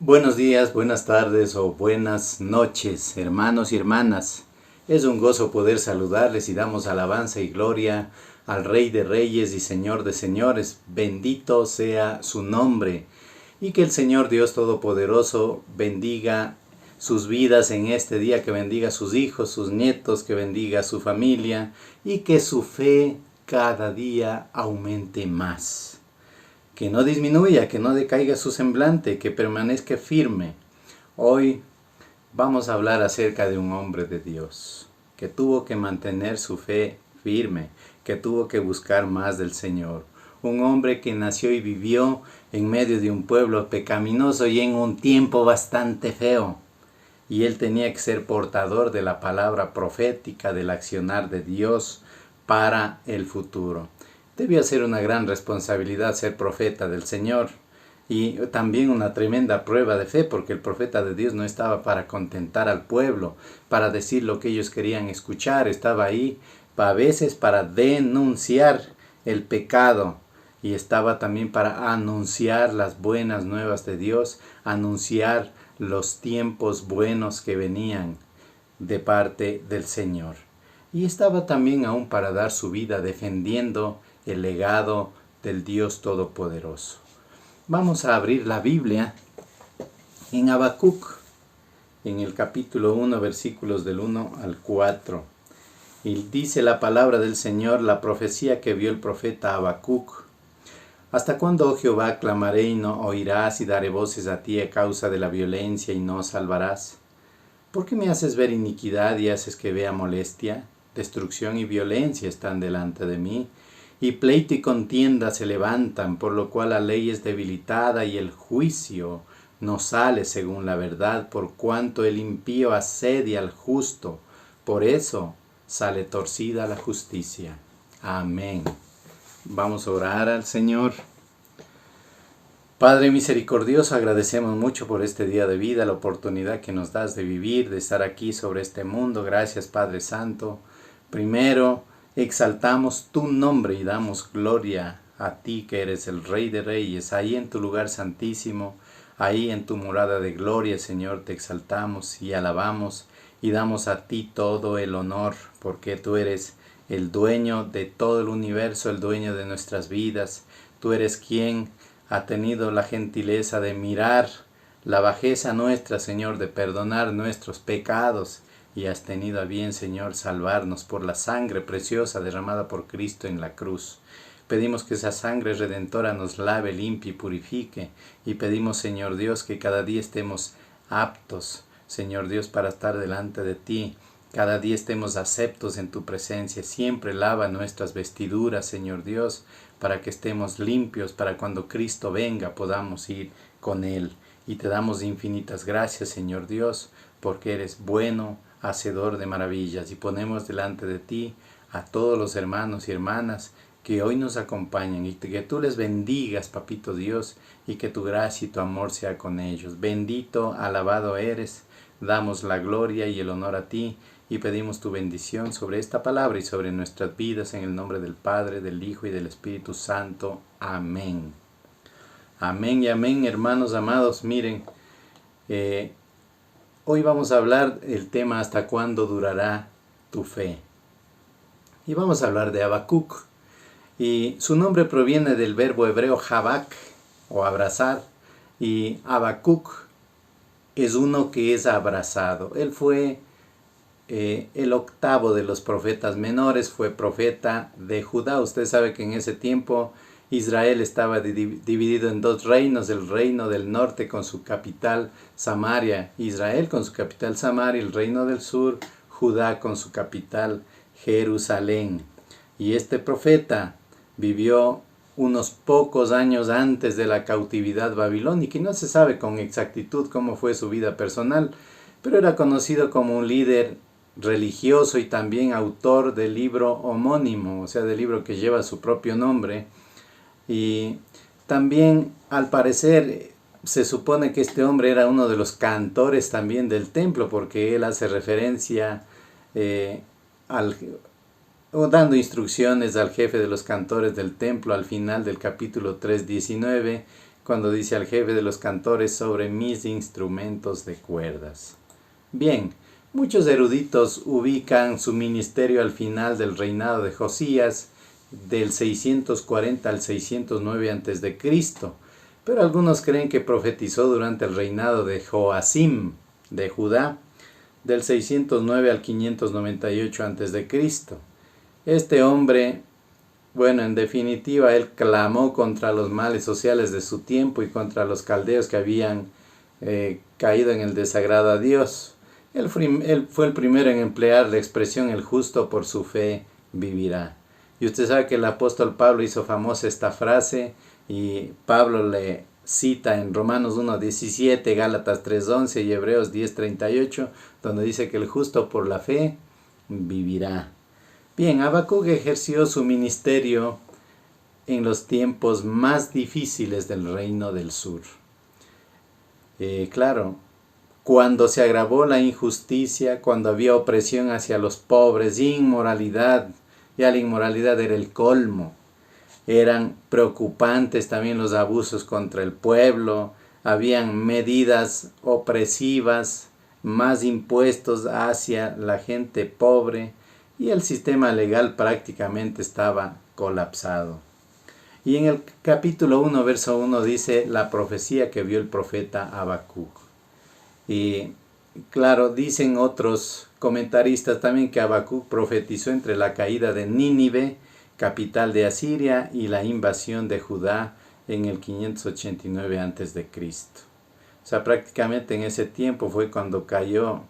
Buenos días, buenas tardes o buenas noches, hermanos y hermanas. Es un gozo poder saludarles y damos alabanza y gloria al Rey de Reyes y Señor de Señores. Bendito sea su nombre. Y que el Señor Dios Todopoderoso bendiga sus vidas en este día, que bendiga a sus hijos, sus nietos, que bendiga a su familia y que su fe cada día aumente más. Que no disminuya, que no decaiga su semblante, que permanezca firme. Hoy vamos a hablar acerca de un hombre de Dios, que tuvo que mantener su fe firme, que tuvo que buscar más del Señor. Un hombre que nació y vivió en medio de un pueblo pecaminoso y en un tiempo bastante feo. Y él tenía que ser portador de la palabra profética, del accionar de Dios para el futuro. Debió ser una gran responsabilidad ser profeta del Señor y también una tremenda prueba de fe, porque el profeta de Dios no estaba para contentar al pueblo, para decir lo que ellos querían escuchar, estaba ahí a veces para denunciar el pecado y estaba también para anunciar las buenas nuevas de Dios, anunciar los tiempos buenos que venían de parte del Señor. Y estaba también aún para dar su vida defendiendo el legado del Dios Todopoderoso. Vamos a abrir la Biblia en Habacuc, en el capítulo 1, versículos del 1 al 4. Y dice la palabra del Señor, la profecía que vio el profeta Habacuc. ¿Hasta cuándo, oh Jehová, clamaré y no oirás, y daré voces a ti a causa de la violencia y no salvarás? ¿Por qué me haces ver iniquidad y haces que vea molestia? Destrucción y violencia están delante de mí, y pleito y contienda se levantan, por lo cual la ley es debilitada y el juicio no sale según la verdad, por cuanto el impío asedia al justo, por eso sale torcida la justicia. Amén. Vamos a orar al Señor. Padre misericordioso, agradecemos mucho por este día de vida, la oportunidad que nos das de vivir, de estar aquí sobre este mundo. Gracias, Padre Santo. Primero, exaltamos tu nombre y damos gloria a ti, que eres el Rey de Reyes. Ahí en tu lugar santísimo, ahí en tu morada de gloria, Señor, te exaltamos y alabamos y damos a ti todo el honor, porque tú eres el dueño de todo el universo, el dueño de nuestras vidas. Tú eres quien ha tenido la gentileza de mirar la bajeza nuestra, Señor, de perdonar nuestros pecados, y has tenido a bien, Señor, salvarnos por la sangre preciosa derramada por Cristo en la cruz. Pedimos que esa sangre redentora nos lave, limpie y purifique, y pedimos, Señor Dios, que cada día estemos aptos, Señor Dios, para estar delante de ti. Cada día estemos aceptos en tu presencia. Siempre lava nuestras vestiduras, Señor Dios, para que estemos limpios, para cuando Cristo venga podamos ir con Él. Y te damos infinitas gracias, Señor Dios, porque eres bueno, hacedor de maravillas. Y ponemos delante de ti a todos los hermanos y hermanas que hoy nos acompañan, y que tú les bendigas, Papito Dios, y que tu gracia y tu amor sea con ellos. Bendito, alabado eres. Damos la gloria y el honor a ti, y pedimos tu bendición sobre esta palabra y sobre nuestras vidas, en el nombre del Padre, del Hijo y del Espíritu Santo. Amén. Amén y amén, hermanos amados. Miren, hoy vamos a hablar el tema ¿hasta cuándo durará tu fe? Y vamos a hablar de Habacuc. Y su nombre proviene del verbo hebreo habak, o abrazar, y Habacuc es uno que es abrazado. Él fue el octavo de los profetas menores, fue profeta de Judá. Usted sabe que en ese tiempo Israel estaba dividido en dos reinos, el reino del norte con su capital Samaria, Israel con su capital Samaria, el reino del sur, Judá con su capital Jerusalén. Y este profeta vivió unos pocos años antes de la cautividad babilónica, y no se sabe con exactitud cómo fue su vida personal, pero era conocido como un líder religioso y también autor del libro homónimo, o sea, del libro que lleva su propio nombre. Y también, al parecer, se supone que este hombre era uno de los cantores también del templo, porque él hace referencia dando instrucciones al jefe de los cantores del templo al final del capítulo 3:19, cuando dice al jefe de los cantores sobre mis instrumentos de cuerdas. Bien, muchos eruditos ubican su ministerio al final del reinado de Josías, del 640 al 609 a.C., pero algunos creen que profetizó durante el reinado de Joacim de Judá, del 609 al 598 a.C. Este hombre, bueno, en definitiva, él clamó contra los males sociales de su tiempo y contra los caldeos que habían caído en el desagrado a Dios. Él fue el primero en emplear la expresión el justo por su fe vivirá. Y usted sabe que el apóstol Pablo hizo famosa esta frase y Pablo le cita en Romanos 1:17, Gálatas 3:11 y Hebreos 10:38, donde dice que el justo por la fe vivirá. Bien, Habacuc ejerció su ministerio en los tiempos más difíciles del reino del sur. Claro, cuando se agravó la injusticia, cuando había opresión hacia los pobres, inmoralidad, ya la inmoralidad era el colmo. Eran preocupantes también los abusos contra el pueblo, habían medidas opresivas, más impuestos hacia la gente pobre y el sistema legal prácticamente estaba colapsado. Y en el capítulo 1, verso 1 dice la profecía que vio el profeta Habacuc. Y claro, dicen otros comentaristas también que Habacuc profetizó entre la caída de Nínive, capital de Asiria, y la invasión de Judá en el 589 a.C. O sea, prácticamente en ese tiempo fue cuando cayó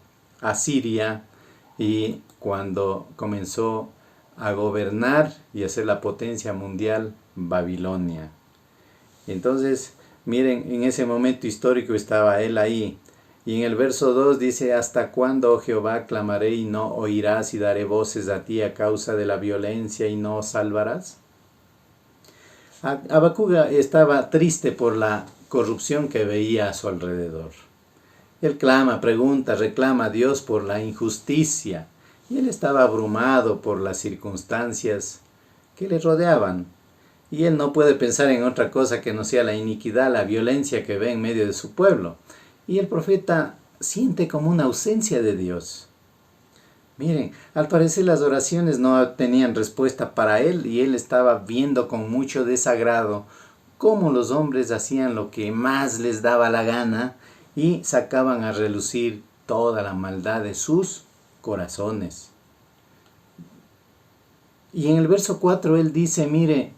Asiria y cuando comenzó a gobernar y a ser la potencia mundial Babilonia. Entonces, miren, en ese momento histórico estaba él ahí. Y en el verso 2 dice, ¿hasta cuándo, oh Jehová, clamaré y no oirás y daré voces a ti a causa de la violencia y no salvarás? Habacuc estaba triste por la corrupción que veía a su alrededor. Él clama, pregunta, reclama a Dios por la injusticia y él estaba abrumado por las circunstancias que le rodeaban. Y él no puede pensar en otra cosa que no sea la iniquidad, la violencia que ve en medio de su pueblo. Y el profeta siente como una ausencia de Dios. Miren, al parecer las oraciones no tenían respuesta para él y él estaba viendo con mucho desagrado cómo los hombres hacían lo que más les daba la gana y sacaban a relucir toda la maldad de sus corazones. Y en el verso 4 él dice, mire,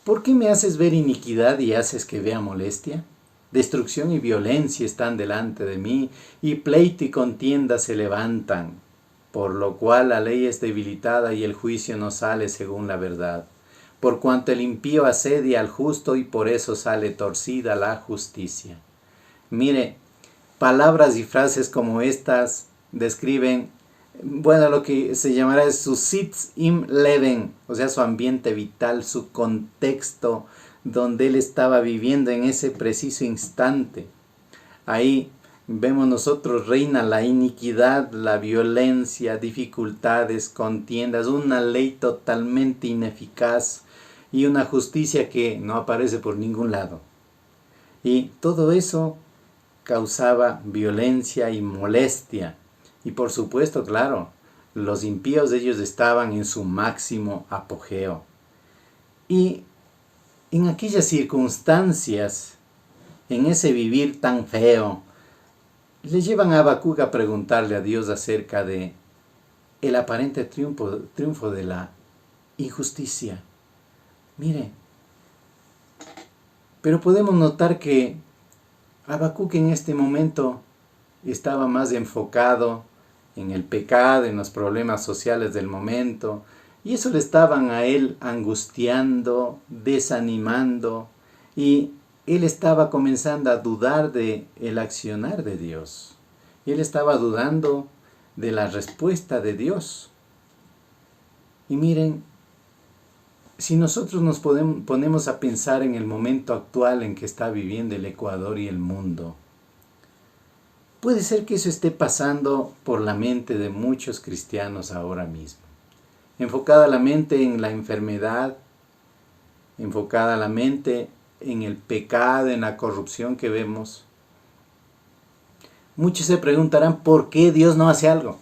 ¿por qué me haces ver iniquidad y haces que vea molestia? Destrucción y violencia están delante de mí, y pleito y contienda se levantan, por lo cual la ley es debilitada y el juicio no sale según la verdad. Por cuanto el impío asedia al justo y por eso sale torcida la justicia. Mire, palabras y frases como estas describen, bueno, lo que se llamará su Sitz im Leben, o sea, su ambiente vital, su contexto, donde él estaba viviendo en ese preciso instante. Ahí vemos nosotros reina la iniquidad, la violencia, dificultades, contiendas, una ley totalmente ineficaz y una justicia que no aparece por ningún lado. Y todo eso causaba violencia y molestia. Y por supuesto, claro, los impíos de ellos estaban en su máximo apogeo. Y en aquellas circunstancias, en ese vivir tan feo, le llevan a Habacuc a preguntarle a Dios acerca de el aparente triunfo de la injusticia. Mire, pero podemos notar que Habacuc en este momento estaba más enfocado en el pecado, en los problemas sociales del momento, y eso le estaban a él angustiando, desanimando, y él estaba comenzando a dudar del accionar de Dios. Él estaba dudando de la respuesta de Dios. Y miren, si nosotros nos ponemos a pensar en el momento actual en que está viviendo el Ecuador y el mundo, puede ser que eso esté pasando por la mente de muchos cristianos ahora mismo. Enfocada la mente en la enfermedad, enfocada la mente en el pecado, en la corrupción que vemos, muchos se preguntarán por qué Dios no hace algo.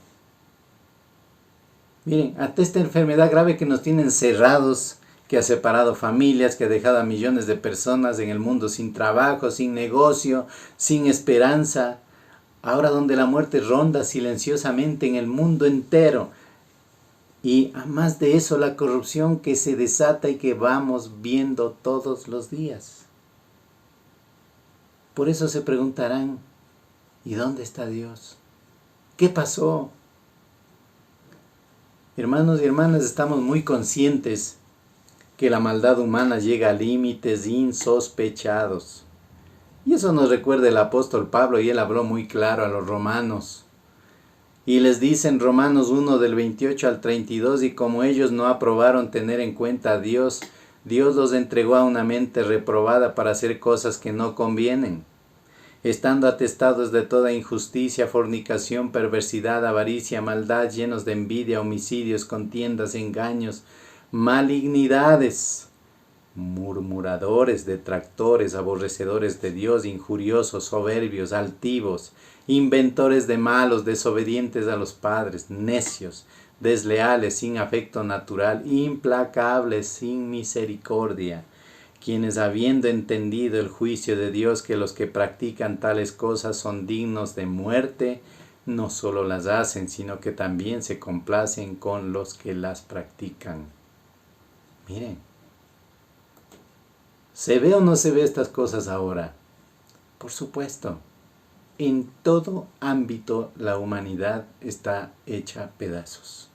Miren, ante esta enfermedad grave que nos tiene encerrados, que ha separado familias, que ha dejado a millones de personas en el mundo sin trabajo, sin negocio, sin esperanza, ahora donde la muerte ronda silenciosamente en el mundo entero, y a más de eso la corrupción que se desata y que vamos viendo todos los días. Por eso se preguntarán, ¿y dónde está Dios? ¿Qué pasó? Hermanos y hermanas, estamos muy conscientes que la maldad humana llega a límites insospechados. Y eso nos recuerda el apóstol Pablo, y él habló muy claro a los romanos. Y les dice en Romanos 1 del 28 al 32, y como ellos no aprobaron tener en cuenta a Dios, Dios los entregó a una mente reprobada para hacer cosas que no convienen, estando atestados de toda injusticia, fornicación, perversidad, avaricia, maldad, llenos de envidia, homicidios, contiendas, engaños, malignidades, murmuradores, detractores, aborrecedores de Dios, injuriosos, soberbios, altivos, inventores de malos, desobedientes a los padres, necios, desleales, sin afecto natural, implacables, sin misericordia, quienes habiendo entendido el juicio de Dios, que los que practican tales cosas son dignos de muerte, no solo las hacen, sino que también se complacen con los que las practican. Miren, ¿se ve o no se ve estas cosas ahora? Por supuesto, en todo ámbito la humanidad está hecha pedazos.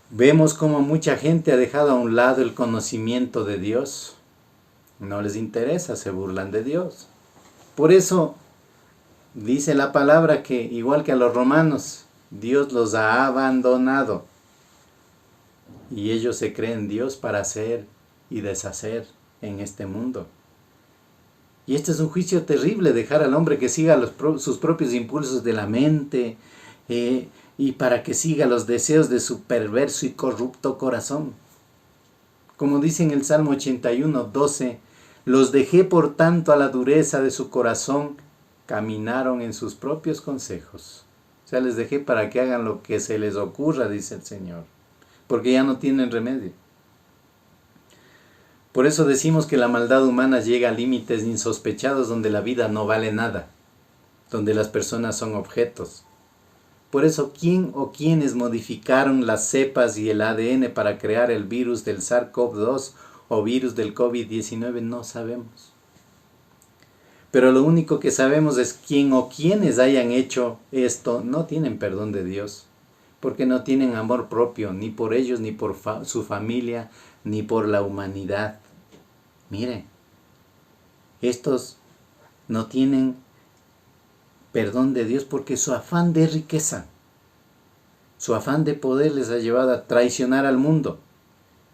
Vemos como mucha gente ha dejado a un lado el conocimiento de Dios. No les interesa, se burlan de Dios. Por eso dice la palabra que, igual que a los romanos, Dios los ha abandonado. Y ellos se creen Dios para hacer y deshacer en este mundo. Y este es un juicio terrible, dejar al hombre que siga sus propios impulsos de la mente, y para que siga los deseos de su perverso y corrupto corazón. Como dice en el Salmo 81, 12, los dejé por tanto a la dureza de su corazón, caminaron en sus propios consejos. O sea, les dejé para que hagan lo que se les ocurra, dice el Señor, porque ya no tienen remedio. Por eso decimos que la maldad humana llega a límites insospechados donde la vida no vale nada, donde las personas son objetos. Por eso, ¿quién o quiénes modificaron las cepas y el ADN para crear el virus del SARS-CoV-2 o virus del COVID-19? No sabemos. Pero lo único que sabemos es quién o quiénes hayan hecho esto no tienen perdón de Dios, porque no tienen amor propio, ni por ellos, ni por su familia, ni por la humanidad. Miren, estos no tienen perdón de Dios porque su afán de riqueza, su afán de poder les ha llevado a traicionar al mundo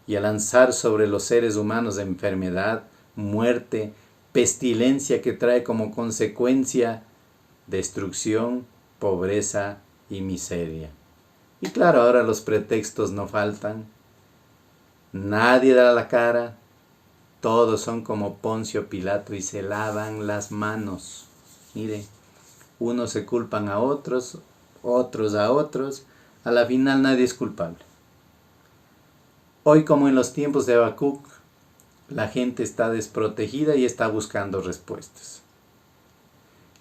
y a lanzar sobre los seres humanos enfermedad, muerte, pestilencia que trae como consecuencia destrucción, pobreza y miseria. Y claro, ahora los pretextos no faltan. Nadie da la cara, todos son como Poncio Pilato y se lavan las manos. Mire, unos se culpan a otros, otros a otros, a la final nadie es culpable. Hoy, como en los tiempos de Habacuc, la gente está desprotegida y está buscando respuestas.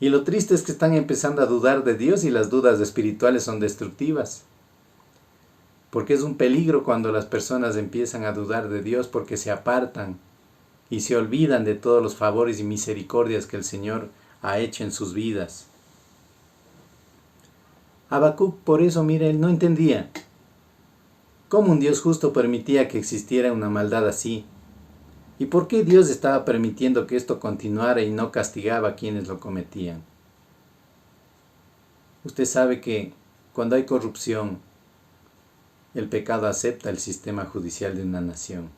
Y lo triste es que están empezando a dudar de Dios y las dudas espirituales son destructivas. Porque es un peligro cuando las personas empiezan a dudar de Dios porque se apartan y se olvidan de todos los favores y misericordias que el Señor ha hecho en sus vidas. Habacuc, por eso, mire, él no entendía cómo un Dios justo permitía que existiera una maldad así. ¿Y por qué Dios estaba permitiendo que esto continuara y no castigaba a quienes lo cometían? Usted sabe que cuando hay corrupción, el pecado acepta el sistema judicial de una nación.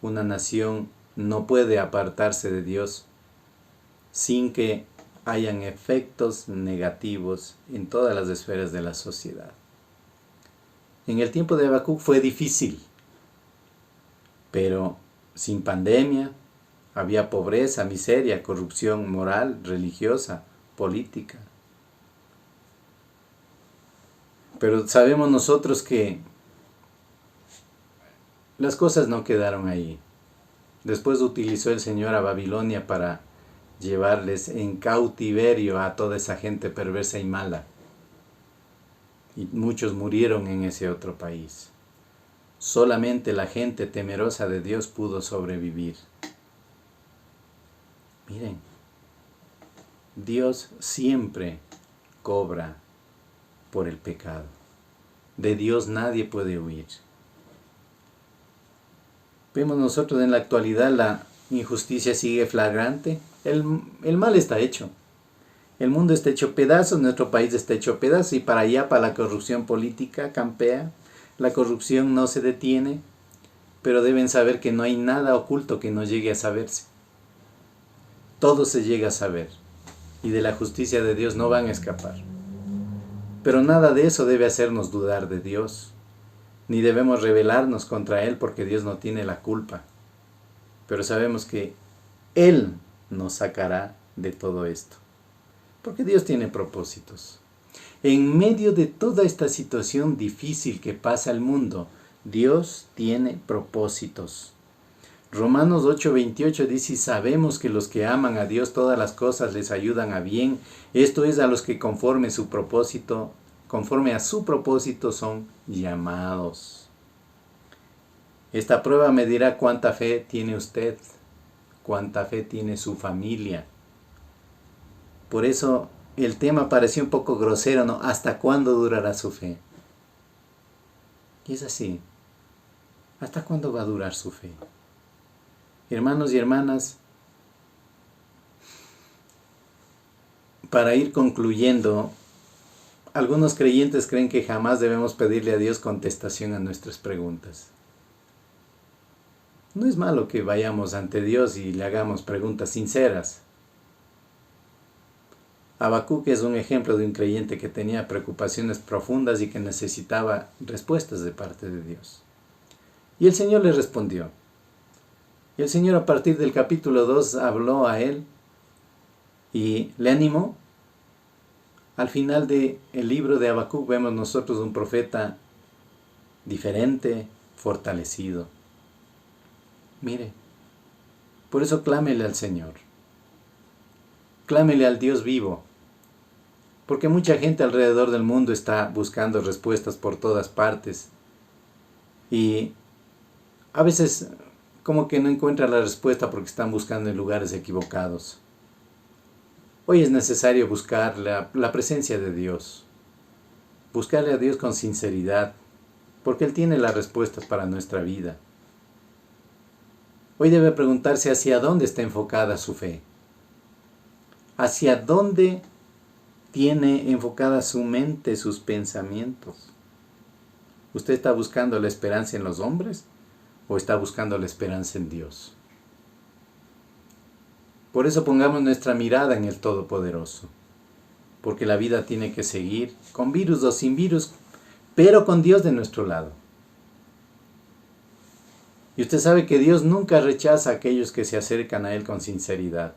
Una nación no puede apartarse de Dios sin que hayan efectos negativos en todas las esferas de la sociedad. En el tiempo de Habacuc fue difícil. Pero sin pandemia había pobreza, miseria, corrupción moral, religiosa, política. Pero sabemos nosotros que las cosas no quedaron ahí. Después utilizó el Señor a Babilonia para llevarles en cautiverio a toda esa gente perversa y mala. Y muchos murieron en ese otro país. Solamente la gente temerosa de Dios pudo sobrevivir. Miren, Dios siempre cobra por el pecado. De Dios nadie puede huir. Vemos nosotros en la actualidad la injusticia sigue flagrante. El mal está hecho. El mundo está hecho pedazos, nuestro país está hecho pedazos y para allá, para la corrupción política campea. La corrupción no se detiene, pero deben saber que no hay nada oculto que no llegue a saberse. Todo se llega a saber y de la justicia de Dios no van a escapar. Pero nada de eso debe hacernos dudar de Dios, ni debemos rebelarnos contra Él porque Dios no tiene la culpa. Pero sabemos que Él nos sacará de todo esto, porque Dios tiene propósitos. En medio de toda esta situación difícil que pasa el mundo, Dios tiene propósitos. Romanos 8:28 dice, sabemos que los que aman a Dios todas las cosas les ayudan a bien. Esto es a los que conforme a su propósito son llamados. Esta prueba me dirá cuánta fe tiene usted, cuánta fe tiene su familia. Por eso el tema pareció un poco grosero, ¿no? ¿Hasta cuándo durará su fe? Y es así. ¿Hasta cuándo va a durar su fe? Hermanos y hermanas, para ir concluyendo, algunos creyentes creen que jamás debemos pedirle a Dios contestación a nuestras preguntas. No es malo que vayamos ante Dios y le hagamos preguntas sinceras. Habacuc es un ejemplo de un creyente que tenía preocupaciones profundas y que necesitaba respuestas de parte de Dios. Y el Señor le respondió. Y el Señor a partir del capítulo 2 habló a él y le animó. Al final del libro de Habacuc vemos nosotros un profeta diferente, fortalecido. Mire, por eso clámele al Señor. Clámele al Dios vivo. Porque mucha gente alrededor del mundo está buscando respuestas por todas partes. Y a veces como que no encuentran la respuesta porque están buscando en lugares equivocados. Hoy es necesario buscar la presencia de Dios. Buscarle a Dios con sinceridad, porque Él tiene las respuestas para nuestra vida. Hoy debe preguntarse hacia dónde está enfocada su fe. Hacia dónde tiene enfocada su mente, sus pensamientos. ¿Usted está buscando la esperanza en los hombres o está buscando la esperanza en Dios? Por eso pongamos nuestra mirada en el Todopoderoso, porque la vida tiene que seguir, con virus o sin virus, pero con Dios de nuestro lado. Y usted sabe que Dios nunca rechaza a aquellos que se acercan a Él con sinceridad.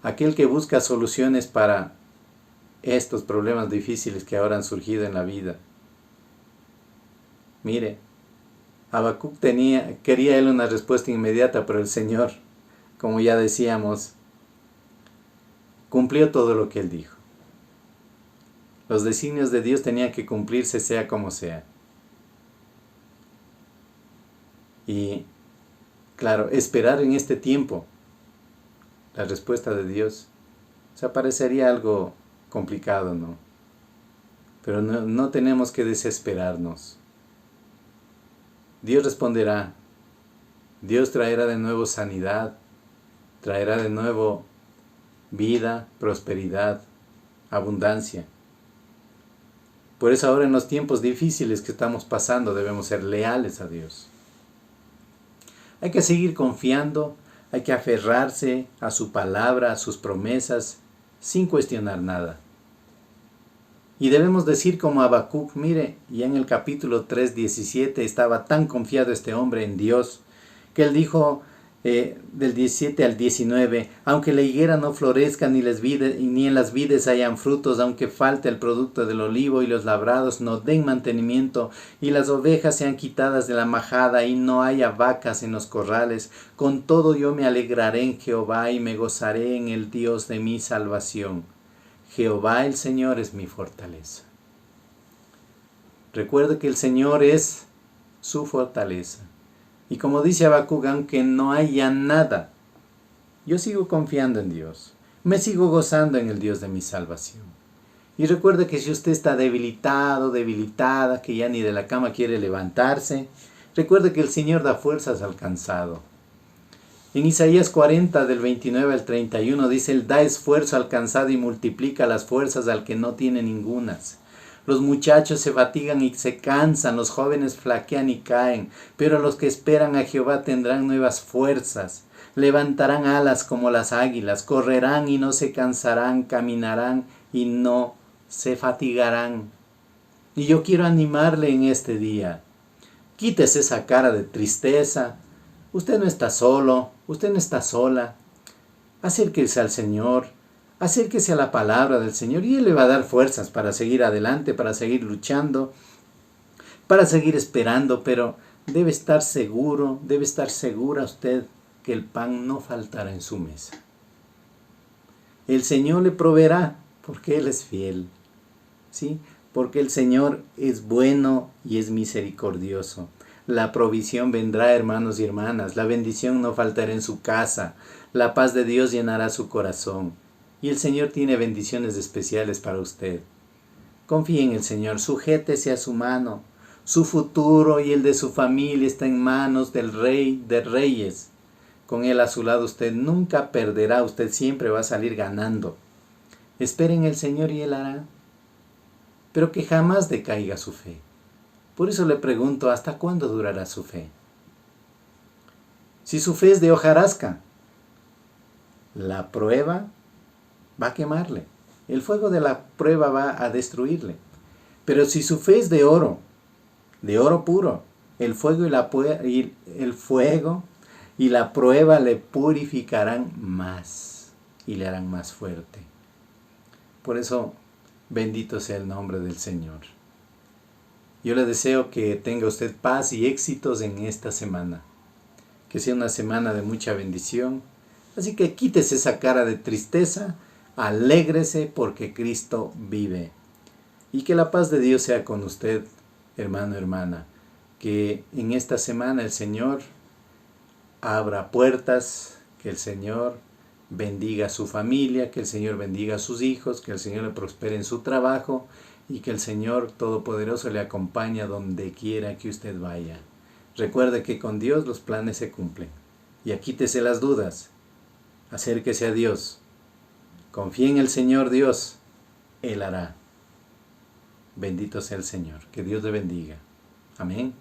Aquel que busca soluciones para estos problemas difíciles que ahora han surgido en la vida. Mire, Habacuc quería él una respuesta inmediata, pero el Señor, como ya decíamos, cumplió todo lo que él dijo. Los designios de Dios tenían que cumplirse sea como sea. Y claro, esperar en este tiempo la respuesta de Dios, o sea, parecería algo complicado, ¿no? Pero no tenemos que desesperarnos. Dios responderá. Dios traerá de nuevo sanidad, traerá de nuevo vida, prosperidad, abundancia. Por eso ahora en los tiempos difíciles que estamos pasando debemos ser leales a Dios. Hay que seguir confiando, hay que aferrarse a su palabra, a sus promesas, sin cuestionar nada. Y debemos decir como Habacuc, mire, ya en el capítulo 3:17 estaba tan confiado este hombre en Dios, que él dijo del 17 al 19, aunque la higuera no florezca ni en las vides hayan frutos, aunque falte el producto del olivo y los labrados no den mantenimiento y las ovejas sean quitadas de la majada y no haya vacas en los corrales, con todo yo me alegraré en Jehová y me gozaré en el Dios de mi salvación. Jehová el Señor es mi fortaleza. Recuerde que el Señor es su fortaleza. Y como dice Habacuc, aunque no haya nada, yo sigo confiando en Dios. Me sigo gozando en el Dios de mi salvación. Y recuerde que si usted está debilitado, debilitada, que ya ni de la cama quiere levantarse, recuerde que el Señor da fuerzas al cansado. En Isaías 40, del 29 al 31, dice, Él da esfuerzo al cansado y multiplica las fuerzas al que no tiene ningunas. Los muchachos se fatigan y se cansan, los jóvenes flaquean y caen, pero los que esperan a Jehová tendrán nuevas fuerzas. Levantarán alas como las águilas, correrán y no se cansarán, caminarán y no se fatigarán. Y yo quiero animarle en este día. Quítese esa cara de tristeza. Usted no está solo, usted no está sola. Acérquese al Señor. Acérquese a la palabra del Señor y Él le va a dar fuerzas para seguir adelante, para seguir luchando, para seguir esperando, pero debe estar seguro, debe estar segura usted que el pan no faltará en su mesa. El Señor le proveerá porque Él es fiel, ¿sí? Porque el Señor es bueno y es misericordioso. La provisión vendrá, hermanos y hermanas, la bendición no faltará en su casa, la paz de Dios llenará su corazón. Y el Señor tiene bendiciones especiales para usted. Confíe en el Señor, sujétese a su mano. Su futuro y el de su familia está en manos del Rey de Reyes. Con Él a su lado usted nunca perderá, usted siempre va a salir ganando. Espere en el Señor y Él hará. Pero que jamás decaiga su fe. Por eso le pregunto, ¿hasta cuándo durará su fe? Si su fe es de hojarasca, la prueba va a quemarle. El fuego de la prueba va a destruirle. Pero si su fe es de oro puro, el fuego y la prueba le purificarán más y le harán más fuerte. Por eso, bendito sea el nombre del Señor. Yo le deseo que tenga usted paz y éxitos en esta semana. Que sea una semana de mucha bendición. Así que quítese esa cara de tristeza. Alégrese porque Cristo vive. Y que la paz de Dios sea con usted, hermano, hermana. Que en esta semana el Señor abra puertas, que el Señor bendiga a su familia, que el Señor bendiga a sus hijos, que el Señor le prospere en su trabajo y que el Señor Todopoderoso le acompañe a donde quiera que usted vaya. Recuerde que con Dios los planes se cumplen. Y quítese las dudas. Acérquese a Dios. Confíe en el Señor Dios, Él hará. Bendito sea el Señor. Que Dios le bendiga. Amén.